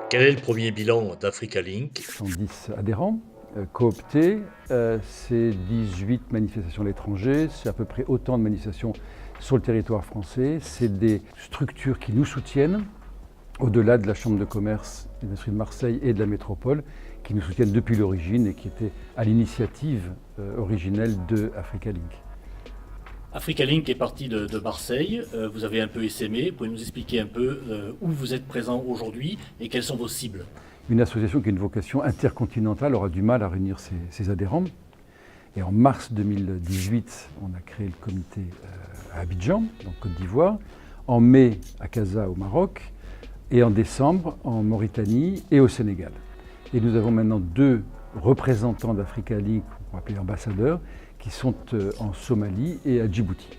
Quel est le premier bilan d'Africa Link? 110 adhérents cooptés, c'est 18 manifestations à l'étranger, c'est à peu près autant de manifestations sur le territoire français. C'est des structures qui nous soutiennent, au-delà de la Chambre de commerce et d'industrie de Marseille et de la métropole, qui nous soutiennent depuis l'origine et qui étaient à l'initiative originelle de Africa Link. Africa Link est parti de Marseille, vous avez un peu essaimé, vous pouvez nous expliquer un peu où vous êtes présent aujourd'hui et quelles sont vos cibles? Une association qui a une vocation intercontinentale aura du mal à réunir ses adhérents. Et en mars 2018, on a créé le comité à Abidjan, en Côte d'Ivoire, en mai à Casa au Maroc, et en décembre en Mauritanie et au Sénégal. Et nous avons maintenant 2 représentants d'Africa Link, qu'on va appeler ambassadeurs, qui sont en Somalie et à Djibouti.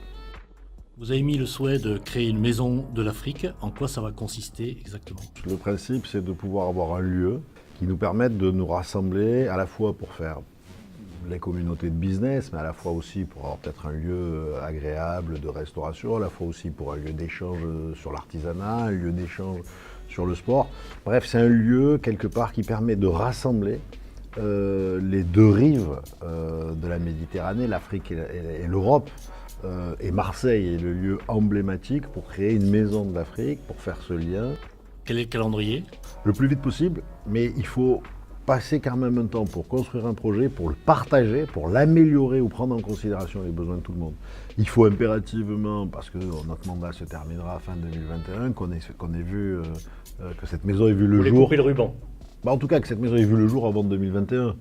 Vous avez mis le souhait de créer une maison de l'Afrique. En quoi ça va consister exactement? Le principe, c'est de pouvoir avoir un lieu qui nous permette de nous rassembler à la fois pour faire les communautés de business, mais à la fois aussi pour avoir peut-être un lieu agréable de restauration, à la fois aussi pour un lieu d'échange sur l'artisanat, un lieu d'échange sur le sport. Bref, c'est un lieu quelque part qui permet de rassembler les 2 rives de la Méditerranée, l'Afrique et l'Europe. Et Marseille est le lieu emblématique pour créer une maison de l'Afrique, pour faire ce lien. Quel est le calendrier? Le plus vite possible, mais il faut passer quand même un temps pour construire un projet, pour le partager, pour l'améliorer ou prendre en considération les besoins de tout le monde. Il faut impérativement, parce que notre mandat se terminera fin 2021, qu'on ait vu que cette maison ait vu le jour. Vous voulez couper le ruban? En tout cas, que cette maison ait vu le jour avant 2021.